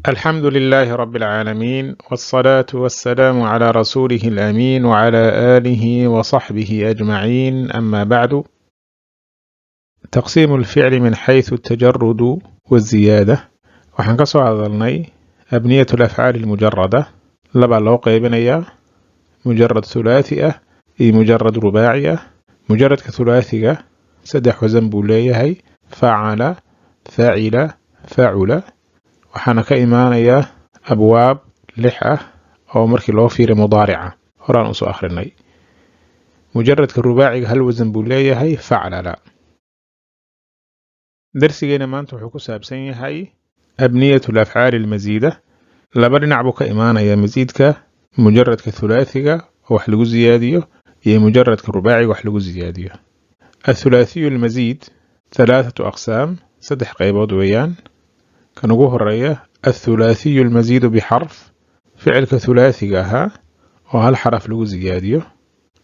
الحمد لله رب العالمين، والصلاة والسلام على رسوله الأمين وعلى آله وصحبه أجمعين. أما بعد، تقسيم الفعل من حيث التجرد والزيادة. waxaan ka soo hadalnay abniyatu الأفعال المجردة laba loo qaybinayaa mujarad thulaathi ah iyo mujarad rubaaci ah. mujaradka thulaathiga saddex wasan buu leeyahay: facala, facila, facula. waxaana ka imaanaya abwaab lix ah oo markii loo fiiriyo mudaarica horaan usoo akhrinay. mujaradka rubaaciga hal wasan buu leeyahay: faclala. darsigeena maanta wuxuu ku saabsan yahay abniyatu الأفعال المزيدة. laba dhinac buu ka imaanaya masiidka: mujaradka thulaathiga oo wax lagu ziyaadiyo iyo mujaradka rubaaciga wax lagu ziyaadiyo. الثلاثي المزيد ثلاثة أقسام، saddex qaybood weeyaan. kan ugu horeeya الثلاثي المزيد بحرف، ficilka thulaathiga ahaa oo hal xaraf lagu ziyaadiyo.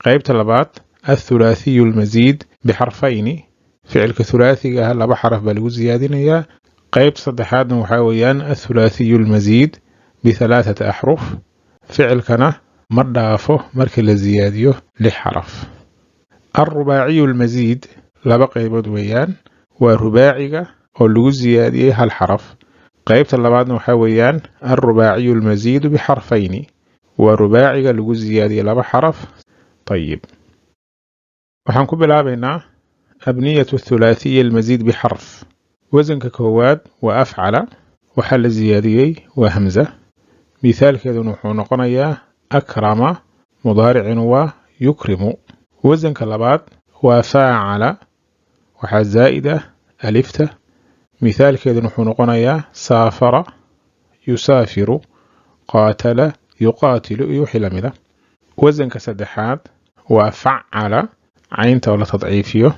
qaybta labaad الثلاثي المزيد بحرفين، ficilka thulaathiga ahaa laba xaraf baa lagu ziyaadinayaa. qaybta saddexaadna waxaa weeyaan الثلاثي المزيد بثلاثة أحرف، ficilkana ma dhaafo markii la ziyaadiyo lix xaraf. الرباعي المزيد laba qaybood weeyaan: waa rubaaciga oo lagu ziyaadiyey hal xaraf. qaybta labaadna waxaa weeyaan الرباعي المزيد بحرفين، waa rubaaciga lagu ziyaadiyey laba xaraf. طيب، waxaan ku bilaabaynaa abniyatu الثلاثي المزيد بحرف. wasanka koowaad waa afcala، waxaa la ziyaadiyey waa hamza. mithaalkeeduna wuxuu noqonayaa akrama, mudaaricina waa yukrimu. wasanka labaad waa faacala، waxaa zaa'ida alifta. mithaalkeeduna wuxuu noqonayaa saafara, yusaafiru, qaatala, yuqaatilu iyo wixii la mida. wasanka saddexaad waa facala، caynta oo la tadciifiyo.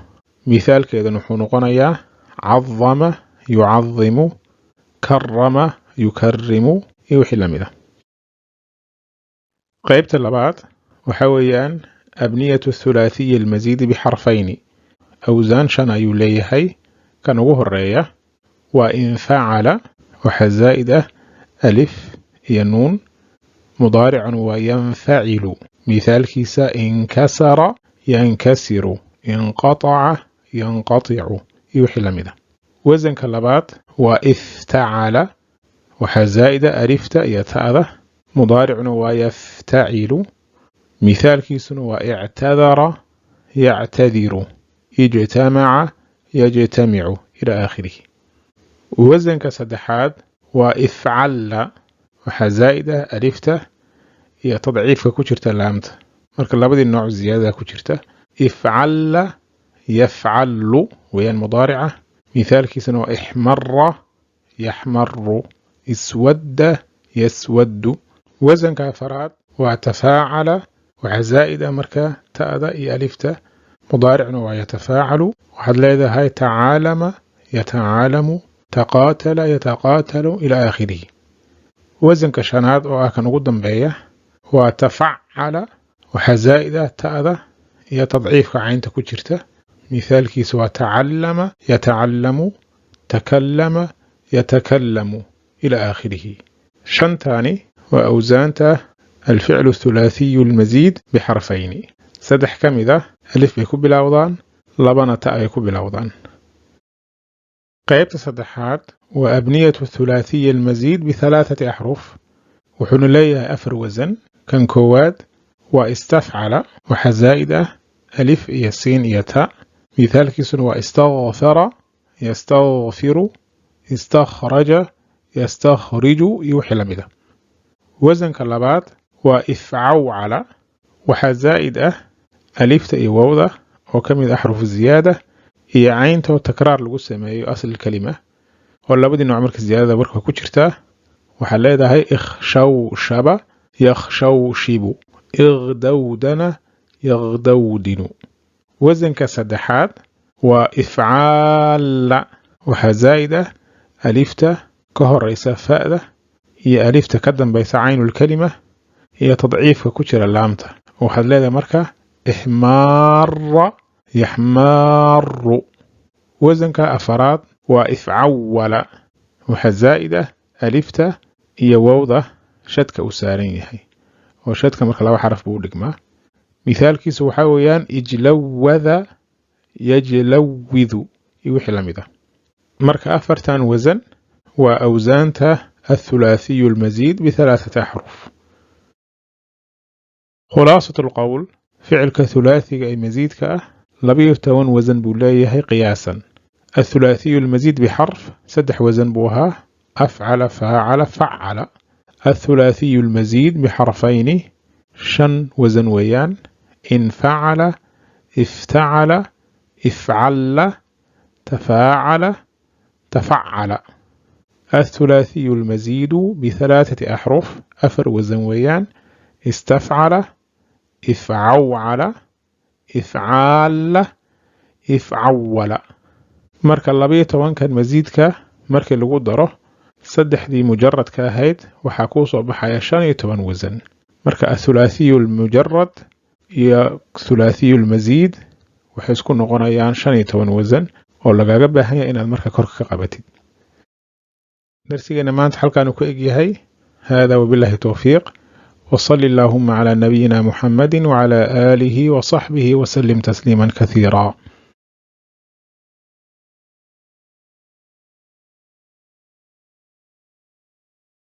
mithaalkeeduna wuxuu noqonayaa cadama, yucadimu, karama, yukarimu iyo wixii la mida. qaybta labaad waxaa weeyaan abniyatu الثلاثي المزيد بحرفين. awsaan shan ayuu leeyahay. kan ugu horeeya waa in facala، waxaa zaa'id ah alif iyo nuun. mudaarican waa yanfacilu. mithaalkiisa inkasara, yankasiru, inqataca, yanqaticu iyo wixii la mida. wasanka labaad waa iftacala، waxaa zaa'ida alifta iyo ta'da. mudaaricuna waa yaftacilu. mithaalkiisuna waa ictadara، yactadiru، ijtamaca، yajtamicu ila aakhirihi. wasanka saddexaad waa ifcalla، waxaa zaa'ida alifta iyo tadciifka ku jirta laamta. marka labadii nooc ziyaadada ku jirta. ifcalla, yafcallu weeyaan mudaarica. mithaalkiisuna waa ixmara، yaxmaru، iswadda، yaswaddu. wasanka afaraad waa tafaacala، waxaa zaa'ida marka ta'da iyo alifta. mudaaricna waa yatafaacalu. waxaad leedahay tacaalama، yatacaalamu، taqaatala، yataqaatalu ila aakhirihi. wasanka shanaad oo ah kan ugu dambeeya waa tafacala، waxaa zaa'ida ta'da iyo tadciifka caynta ku jirta. mithaalkiisa waa tacallama، yatacallamu، takallama، yatakallamu ila aakhirihi. shantani waa awsaanta الفعل الثلاثي المزيد بحرفين. saddex ka mid ah alif bay ku bilowdaan, labana ta ay ku bilowdaan. qaybta saddexaad waa abniyatu الثلاثي المزيد بثلاثة أحرف، wuxuuna leeyahay afar wasan. kan koowaad waa istafcala، waxaa zaa'id ah alif iyo siin iyo ta. mithaalkiisuna waa istaghfara، yastaghfiru، istakhraja، yastakhriju iyo wixii la mida. wasanka labaad waa ifcawcala، waxaa zaa'id ah alifta iyo wowda oo ka mid ah xarfu ziyaada iyo caynta oo takraar lagu sameeyo asl kalima oo labadii nooc marka ziyaadada warka ku jirta. waxaa leedahay ikhshawshaba، yakhshawshibu، igdawdana، yagdawdinu. wasanka saddexaad waa ifcaala، waxaa zaa'id ah alifta ka horeysa fa'da iyo alifta ka dambaysa caynul kalima iyo tadciifka ku jira laamta. waxaad leedahay marka ixmaara، yaxmaaru. wasanka afaraad waa ifcawala، waxaa zaa'id ah alifta iyo wowda shadka uu saaran yahay oo shadka marka laba xaraf buu dhigmaa mithaalkiisu waxa weeyaan ijlawada yajlawidu iyo wixii la mid ah marka afartan wasan waa awsaanta الثلاثي المزيد بثلاثة أحرف خلاصة القول فعل كثلاثي أي مزيد لبيه تون وزن بوليه قياسا الثلاثي المزيد بحرف سدح وزن بوها أفعل فاعل فعل الثلاثي المزيد بحرفين شن وزن ويان إن فعل افتعل افعل تفاعل تفعل الثلاثي المزيد بثلاثة أحرف أفر وزن ويان استفعل افعوعل افعال افعول marka 12 kan masiidka markii lagu daro saddexdii mujarradka ahayd waxa ku soo baxaya 15 wasan marka athulaathiy almujarrad iyo thulaathiy almazid waxay isku noqonayaan 15 wasan oo lagaga baahan yahay inaad marka kor ka qabatid darsigeena maanta halkaan ku eg yahay hada wabillahi tawfiiq وصلى اللهم على نبينا محمد وعلى آله وصحبه وسلم تسليما كثيرا